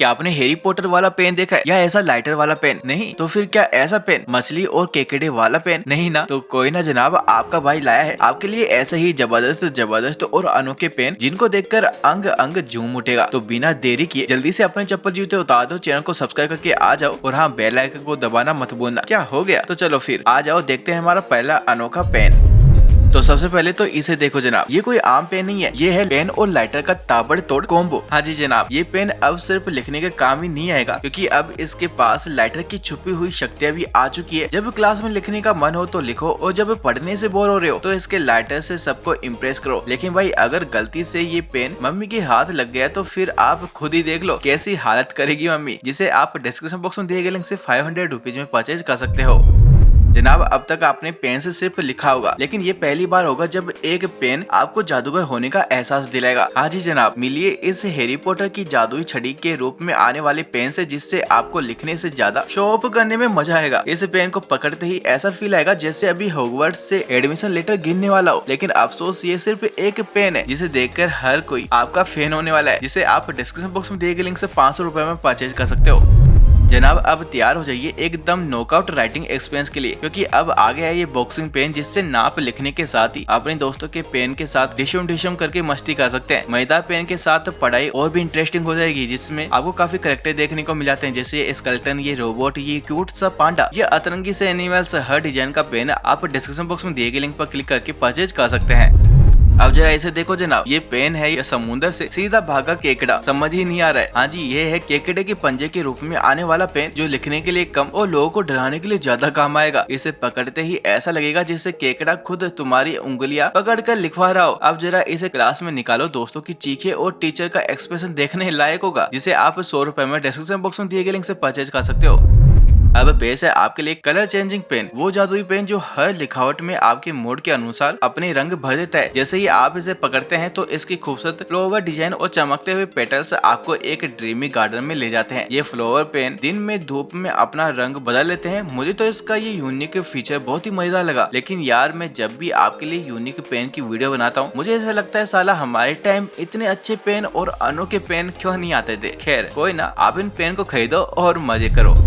क्या आपने Harry Potter वाला पेन देखा है या ऐसा लाइटर वाला पेन? नहीं तो फिर क्या ऐसा पेन मछली और केकड़े वाला पेन? नहीं ना, तो कोई ना जनाब, आपका भाई लाया है आपके लिए ऐसे ही जबरदस्त और अनोखे पेन जिनको देखकर अंग अंग झूम उठेगा। तो बिना देरी किए जल्दी से अपने चप्पल जूते उतार दो, चैनल को सब्सक्राइब करके आ जाओ और हाँ, बेल आइकन को दबाना मत भूलना। क्या हो गया? तो चलो फिर आ जाओ, देखते हैं हमारा पहला अनोखा पेन। तो सबसे पहले तो इसे देखो जनाब, ये कोई आम पेन नहीं है, ये है पेन और लाइटर का ताबड़तोड़ कॉम्बो। हाँ जी जनाब, ये पेन अब सिर्फ लिखने के काम ही नहीं आएगा, क्योंकि अब इसके पास लाइटर की छुपी हुई शक्तियाँ भी आ चुकी है। जब क्लास में लिखने का मन हो तो लिखो, और जब पढ़ने से बोर हो रहे हो तो इसके लाइटर से सबको इम्प्रेस करो। लेकिन भाई, अगर गलती से ये पेन मम्मी के हाथ लग गया तो फिर आप खुद ही देख लो कैसी हालत करेगी मम्मी, जिसे आप डिस्क्रिप्शन बॉक्स में दिए गए लिंक से 500 रुपीज में परचेज कर सकते हो। जनाब, अब तक आपने पेन से सिर्फ लिखा होगा, लेकिन ये पहली बार होगा जब एक पेन आपको जादूगर होने का एहसास दिलाएगा। हाँ जी जनाब, मिलिए इस हैरी पॉटर की जादुई छड़ी के रूप में आने वाले पेन से, जिससे आपको लिखने से ज्यादा शो ऑफ करने में मजा आएगा। इस पेन को पकड़ते ही ऐसा फील आएगा जैसे अभी हॉगवर्ट्स से एडमिशन लेटर गिरने वाला हो। लेकिन अफसोस, ये सिर्फ एक पेन है जिसे देखकर हर कोई आपका फैन होने वाला है, जिसे आप डिस्क्रिप्शन बॉक्स में दिए गए लिंक से 500 रुपए में परचेज कर सकते हो। जनाब, अब तैयार हो जाइए एकदम नॉकआउट राइटिंग एक्सपीरियंस के लिए, क्योंकि अब आ गया है ये बॉक्सिंग पेन, जिससे नाप लिखने के साथ ही अपने दोस्तों के पेन के साथ डिशम करके मस्ती कर सकते हैं। मजेदार पेन के साथ पढ़ाई और भी इंटरेस्टिंग हो जाएगी, जिसमें आपको काफी कैरेक्टर देखने को मिल जाते हैं, जैसे ये स्केलेटन, ये रोबोट, ये क्यूट सा पांडा, ये अतरंगी से एनिमल्स। हर डिजाइन का पेन आप डिस्क्रिप्शन बॉक्स में दिए गए लिंक पर क्लिक करके परचेज कर सकते हैं। अब जरा इसे देखो जनाब, ये पेन है या समुद्र से सीधा भागा केकड़ा, समझ ही नहीं आ रहा है। हाँ जी, ये है केकड़े के पंजे के रूप में आने वाला पेन, जो लिखने के लिए कम और लोगों को डराने के लिए ज्यादा काम आएगा। इसे पकड़ते ही ऐसा लगेगा जैसे केकड़ा खुद तुम्हारी उंगलियां पकड़ कर लिखवा रहा हो। अब जरा इसे क्लास में निकालो, दोस्तों की चीखें और टीचर का एक्सप्रेशन देखने लायक होगा, जिसे आप 100 रुपए में डिस्क्रिप्शन बॉक्स में दिए गए लिंक से परचेज कर सकते हो। अब पेश है आपके लिए कलर चेंजिंग पेन, वो जादुई पेन जो हर लिखावट में आपके मूड के अनुसार अपने रंग भर देता है। जैसे ही आप इसे पकड़ते हैं तो इसकी खूबसूरत फ्लावर डिजाइन और चमकते हुए पेटल्स आपको एक ड्रीमी गार्डन में ले जाते हैं। ये फ्लावर पेन दिन में धूप में अपना रंग बदल लेते हैं। मुझे तो इसका ये यूनिक फीचर बहुत ही मजेदार लगा। लेकिन यार, मैं जब भी आपके लिए यूनिक पेन की वीडियो बनाता हूँ, मुझे ऐसा लगता है साला हमारे टाइम इतने अच्छे पेन और अनोखे पेन क्यों नहीं आते थे। खैर कोई ना, आप इन पेन को खरीदो और मजे करो।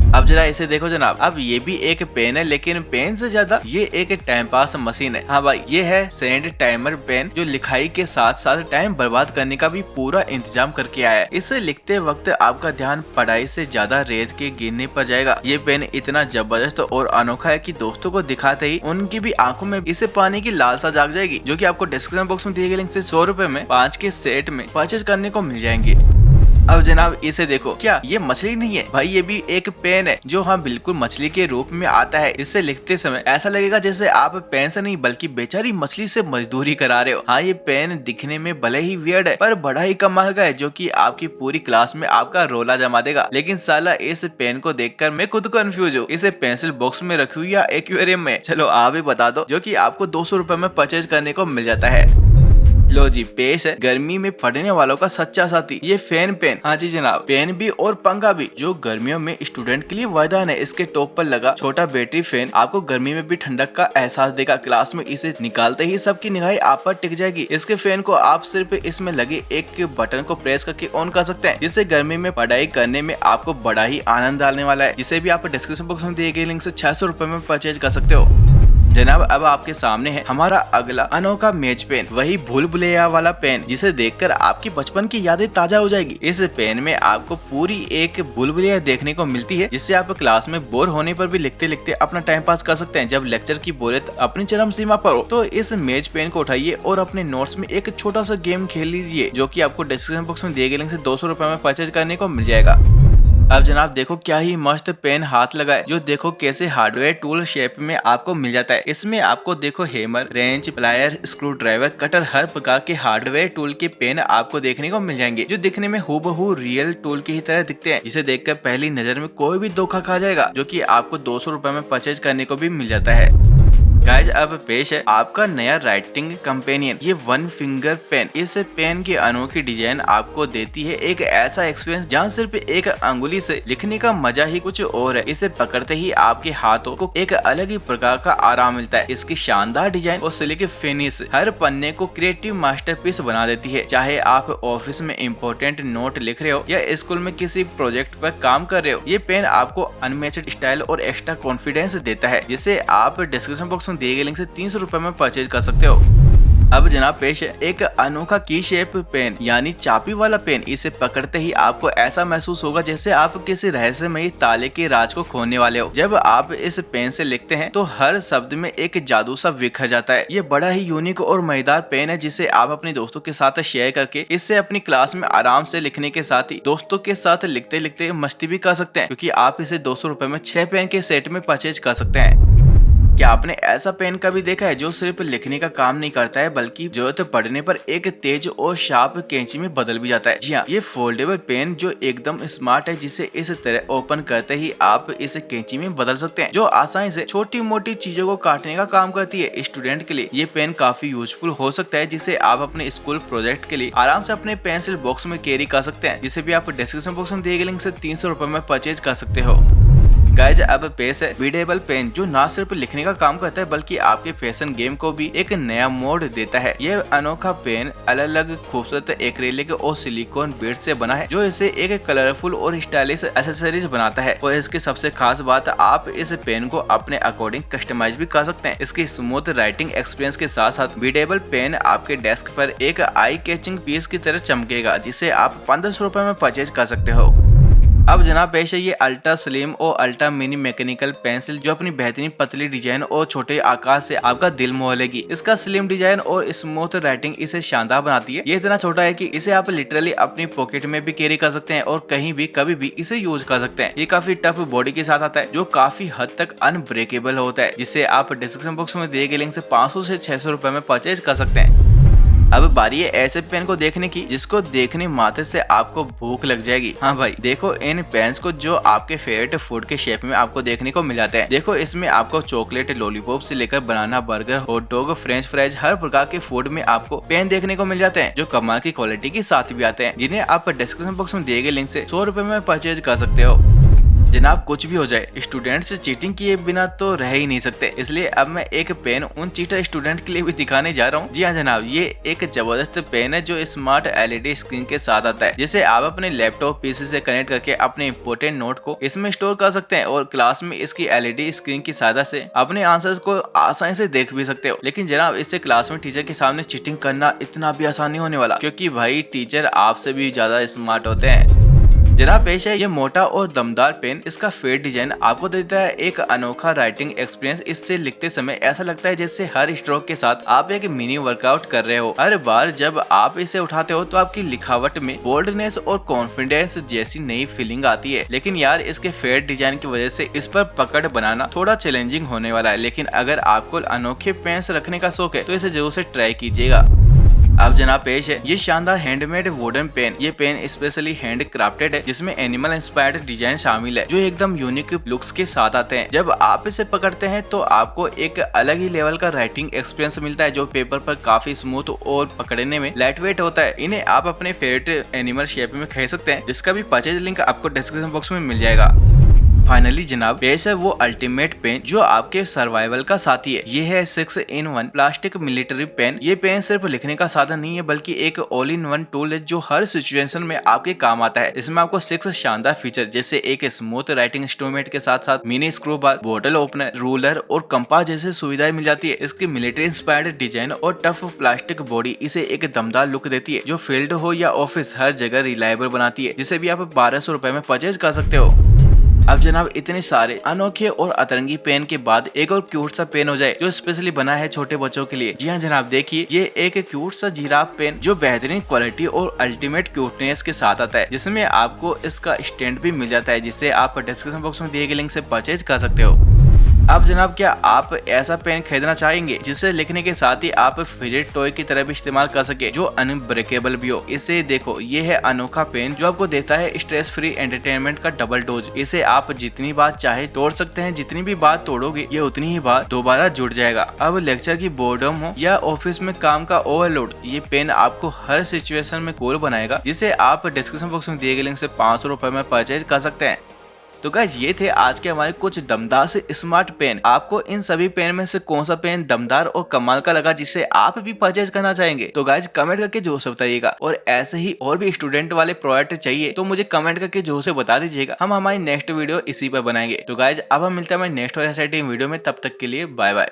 अब जरा इसे देखो जनाब, अब ये भी एक पेन है, लेकिन पेन से ज्यादा ये एक टाइम पास मशीन है। हाँ भाई, ये है सेंड टाइमर पेन, जो लिखाई के साथ साथ टाइम बर्बाद करने का भी पूरा इंतजाम करके आया है। इसे लिखते वक्त आपका ध्यान पढ़ाई से ज्यादा रेत के गिरने पर जाएगा। ये पेन इतना जबरदस्त और अनोखा है कि दोस्तों को दिखाते ही उनकी भी आंखों में इसे पाने की लालसा जाग जाएगी, जो की आपको डिस्क्रिप्शन बॉक्स में दिए गए लिंक से 100 रुपए में 5 के सेट में परचेज करने को मिल जाएंगे। अब जनाब इसे देखो, क्या ये मछली नहीं है भाई, ये भी एक पेन है जो हाँ बिल्कुल मछली के रूप में आता है। इसे लिखते समय ऐसा लगेगा जैसे आप पेन से नहीं बल्कि बेचारी मछली से मजदूरी करा रहे हो। हाँ, ये पेन दिखने में भले ही वियर्ड है, पर बड़ा ही कमाल का है, जो कि आपकी पूरी क्लास में आपका रोला जमा देगा। लेकिन साला, इस पेन को देखकर मैं खुद कंफ्यूज हूँ, इसे पेंसिल बॉक्स में रखूं या एक्वेरियम में? चलो आप ही बता दो, जो कि आपको 200 रुपए में परचेज करने को मिल जाता है। लो जी, पेश है गर्मी में पढ़ने वालों का सच्चा साथी, ये फैन पेन। हाँ जी जनाब, पेन भी और पंखा भी, जो गर्मियों में स्टूडेंट के लिए वरदान है। इसके टॉप पर लगा छोटा बैटरी फैन आपको गर्मी में भी ठंडक का एहसास देगा। क्लास में इसे निकालते ही सबकी निगाहें आप पर टिक जाएगी। इसके फैन को आप सिर्फ इसमें लगे एक बटन को प्रेस करके ऑन कर सकते हैं, जिससे गर्मी में पढ़ाई करने में आपको बड़ा ही आनंद आने वाला है। जिसे भी आप डिस्क्रिप्शन बॉक्स में दिए गए लिंक से 600 रुपए में परचेज कर सकते हो। जनाब, अब आपके सामने है हमारा अगला अनोखा मैच पेन, वही भूल भुलैया वाला पेन, जिसे देखकर आपकी बचपन की यादें ताजा हो जाएगी। इस पेन में आपको पूरी एक भूल भुलैया देखने को मिलती है, जिससे आप क्लास में बोर होने पर भी लिखते लिखते अपना टाइम पास कर सकते हैं। जब लेक्चर की बोरियत अपनी चरम सीमा पर हो तो इस मैच पेन को उठाइए और अपने नोट्स में एक छोटा सा गेम खेल लीजिए, जो कि आपको डिस्क्रिप्शन बॉक्स में दिए गए लिंक से 200 रुपए में परचेज करने को मिल जाएगा। अब जनाब देखो, क्या ही मस्त पेन हाथ लगा है, जो देखो कैसे हार्डवेयर टूल शेप में आपको मिल जाता है। इसमें आपको देखो hammer, wrench, plier, screwdriver, cutter, हर प्रकार के हार्डवेयर टूल के पेन आपको देखने को मिल जाएंगे, जो दिखने में हूबहू रियल टूल की ही तरह दिखते हैं, जिसे देखकर पहली नजर में कोई भी धोखा खा जाएगा, जो कि आपको 200 रुपए में परचेज करने को भी मिल जाता है। गाइज अब पेश है आपका नया राइटिंग कंपेनियन, ये वन फिंगर पेन। इस पेन की अनोखी डिजाइन आपको देती है एक ऐसा एक्सपीरियंस जहाँ सिर्फ एक अंगुली से लिखने का मजा ही कुछ और है। इसे पकड़ते ही आपके हाथों को एक अलग ही प्रकार का आराम मिलता है। इसकी शानदार डिजाइन और सिल्की फिनिश हर पन्ने को क्रिएटिव मास्टरपीस बना देती है। चाहे आप ऑफिस में इम्पोर्टेंट नोट लिख रहे हो या स्कूल में किसी प्रोजेक्ट पर काम कर रहे हो, ये पेन आपको अनमैच्ड स्टाइल और एक्स्ट्रा कॉन्फिडेंस देता है, जिसे आप डिस्क्रिप्शन बॉक्स में दिए गए लिंक से 300 रुपए में परचेज कर सकते हो। अब जनाब पेश है एक अनोखा की शेप पेन यानी चाबी वाला पेन। इसे पकड़ते ही आपको ऐसा महसूस होगा जैसे आप किसी रहस्यमयी ताले के राज को खोने वाले हो। जब आप इस पेन से लिखते हैं तो हर शब्द में एक जादू सा बिखर जाता है। ये बड़ा ही यूनिक और मजेदार पेन है जिसे आप अपने दोस्तों के साथ शेयर करके इससे अपनी क्लास में आराम से लिखने के साथ ही दोस्तों के साथ लिखते लिखते मस्ती भी कर सकते हैं, क्योंकि आप इसे 200 रुपए में 6 पेन के सेट में परचेज कर सकते हैं। क्या आपने ऐसा पेन कभी देखा है जो सिर्फ लिखने का काम नहीं करता है बल्कि जरूरत पड़ने पर एक तेज और शार्प कैंची में बदल भी जाता है? जी हाँ, ये फोल्डेबल पेन जो एकदम स्मार्ट है, जिसे इस तरह ओपन करते ही आप इसे कैंची में बदल सकते हैं, जो आसानी से छोटी मोटी चीजों को काटने का काम करती है। स्टूडेंट के लिए ये पेन काफी यूजफुल हो सकता है, जिसे आप अपने स्कूल प्रोजेक्ट के लिए आराम से अपने पेंसिल बॉक्स में कैरी कर सकते हैं, जिसे भी आप डिस्क्रिप्शन बॉक्स में दिए गए लिंक से 300 रुपए में परचेज कर सकते हो। गाइज अब पेश है रीडेबल पेन, जो ना सिर्फ लिखने का काम करता है बल्कि आपके फैशन गेम को भी एक नया मोड देता है। ये अनोखा पेन अलग अलग खूबसूरत एक्रेलिक और सिलिकॉन बीड से बना है, जो इसे एक कलरफुल और स्टाइलिश एक्सेसरीज बनाता है। और इसकी सबसे खास बात, आप इस पेन को अपने अकॉर्डिंग कस्टमाइज भी कर सकते हैं। इसकी स्मूथ राइटिंग एक्सपीरियंस के साथ साथ रीडेबल पेन आपके डेस्क पर एक आई कैचिंग पीस की तरह चमकेगा, जिसे आप 1500 रुपए में परचेज कर सकते हो। अब जनाब पेश है ये अल्ट्रा स्लिम और अल्ट्रा मिनी मैकेनिकल पेंसिल, जो अपनी बेहतरीन पतली डिजाइन और छोटे आकार से आपका दिल मोह लेगी। इसका स्लिम डिजाइन और स्मूथ राइटिंग इसे शानदार बनाती है। ये इतना छोटा है कि इसे आप लिटरली अपनी पॉकेट में भी कैरी कर सकते हैं और कहीं भी कभी भी इसे यूज कर सकते हैं। ये काफी टफ बॉडी के साथ आता है, जो काफी हद तक अनब्रेकेबल होता है, जिसे आप डिस्क्रिप्शन बॉक्स में दिए गए लिंक से 500 से 600 रुपए में परचेज कर सकते हैं। अब बारी है ऐसे पेन को देखने की जिसको देखने मात्र से आपको भूख लग जाएगी। हाँ भाई, देखो इन पेन्स को जो आपके फेवरेट फूड के शेप में आपको देखने को मिल जाते हैं। देखो इसमें आपको चॉकलेट लॉलीपॉप से लेकर banana burger, hot dog, French fries, हर प्रकार के फूड में आपको पेन देखने को मिल जाते हैं, जो कमाल की क्वालिटी के साथ भी आते हैं, जिन्हें आप डिस्क्रिप्शन बॉक्स में दिए गए लिंक से 100 रुपए में परचेज कर सकते हो। जनाब कुछ भी हो जाए, स्टूडेंट्स चीटिंग किए बिना तो रह ही नहीं सकते, इसलिए अब मैं एक पेन उन चीटर स्टूडेंट के लिए भी दिखाने जा रहा हूँ। जी हाँ जनाब, ये एक जबरदस्त पेन है जो स्मार्ट एलईडी स्क्रीन के साथ आता है, जिसे आप अपने लैपटॉप पीसी से कनेक्ट करके अपने इंपोर्टेंट नोट को इसमें स्टोर कर सकते हैं और क्लास में इसकी एलईडी स्क्रीन की सहायता से अपने आंसर्स को आसानी से देख भी सकते हो। लेकिन जनाब इससे क्लास में टीचर के सामने चीटिंग करना इतना भी आसान नहीं होने वाला, क्योंकि भाई टीचर आपसे भी ज्यादा स्मार्ट होते हैं। जनाब पेश है ये मोटा और दमदार पेन। इसका फेड डिजाइन आपको देता है एक अनोखा राइटिंग एक्सपीरियंस। इससे लिखते समय ऐसा लगता है जैसे हर स्ट्रोक के साथ आप एक मिनी वर्कआउट कर रहे हो। हर बार जब आप इसे उठाते हो तो आपकी लिखावट में बोल्डनेस और कॉन्फिडेंस जैसी नई फीलिंग आती है। लेकिन यार इसके फेड डिजाइन की वजह से इस पर पकड़ बनाना थोड़ा चैलेंजिंग होने वाला है। लेकिन अगर आपको अनोखे पेन्स रखने का शौक है तो इसे जरूर से ट्राई कीजिएगा। अब जनाब पेश है ये शानदार हैंडमेड वुडन पेन। ये पेन स्पेशली हैंड क्राफ्टेड है, जिसमें एनिमल इंस्पायर्ड डिजाइन शामिल है, जो एकदम यूनिक लुक्स के साथ आते हैं। जब आप इसे पकड़ते हैं तो आपको एक अलग ही लेवल का राइटिंग एक्सपीरियंस मिलता है, जो पेपर पर काफी स्मूथ और पकड़ने में लाइट वेट होता है। इन्हें आप अपने फेवरेट एनिमल शेप में खरीद सकते हैं, जिसका भी परचेज लिंक आपको डिस्क्रिप्शन बॉक्स में मिल जाएगा। फाइनली जनाब पेश है वो अल्टीमेट पेन जो आपके सर्वाइवल का साथी है। ये है 6-in-1 प्लास्टिक मिलिट्री पेन। ये पेन सिर्फ लिखने का साधन नहीं है बल्कि एक ऑल इन वन टूल है जो हर सिचुएशन में आपके काम आता है। इसमें आपको 6 शानदार फीचर जैसे एक स्मूथ राइटिंग इंस्ट्रूमेंट के साथ साथ मिनी स्क्रू बार, बोतल ओपनर, रूलर और कंपास जैसे सुविधाएं मिल जाती है। इसकी मिलिट्री इंस्पायर्ड डिजाइन और टफ प्लास्टिक बॉडी इसे एक दमदार लुक देती है, जो फील्ड हो या ऑफिस हर जगह रिलायबल बनाती है, जिसे भी आप 1200 रुपए में परचेज कर सकते हो। अब जनाब इतने सारे अनोखे और अतरंगी पेन के बाद एक और क्यूट सा पेन हो जाए जो स्पेशली बना है छोटे बच्चों के लिए। जी हाँ जनाब, देखिए ये एक क्यूट सा जिराफ पेन जो बेहतरीन क्वालिटी और अल्टीमेट क्यूटनेस के साथ आता है, जिसमें आपको इसका स्टैंड भी मिल जाता है, जिसे आप डिस्क्रिप्शन बॉक्स में दिए गए लिंक से परचेज कर सकते हो। अब जनाब क्या आप ऐसा पेन खरीदना चाहेंगे जिसे लिखने के साथ ही आप फिजेट टॉय की तरह भी इस्तेमाल कर सके, जो अनब्रेकेबल भी हो। इसे देखो, ये है अनोखा पेन जो आपको देता है स्ट्रेस फ्री एंटरटेनमेंट का डबल डोज। इसे आप जितनी बार चाहे तोड़ सकते हैं, जितनी भी बार तोड़ोगे ये उतनी ही बार दोबारा जुड़ जाएगा। अब लेक्चर की बोर्डम हो या ऑफिस में काम का ओवरलोड, ये पेन आपको हर सिचुएशन में कूल बनाएगा, जिसे आप डिस्क्रिप्शन बॉक्स में दिए गए लिंक से 500 रुपए में परचेज कर सकते हैं। तो गाइज ये थे आज के हमारे कुछ दमदार से स्मार्ट पेन। आपको इन सभी पेन में से कौन सा पेन दमदार और कमाल का लगा जिसे आप भी परचेज करना चाहेंगे? तो गाइज कमेंट करके जोर से बताइएगा, और ऐसे ही और भी स्टूडेंट वाले प्रोडक्ट चाहिए तो मुझे कमेंट करके जोर से बता दीजिएगा। हम हमारी नेक्स्ट वीडियो इसी पर बनाएंगे। तो गाइज अब हम मिलते हैं हमारे नेक्स्ट वीडियो में, तब तक के लिए बाय बाय।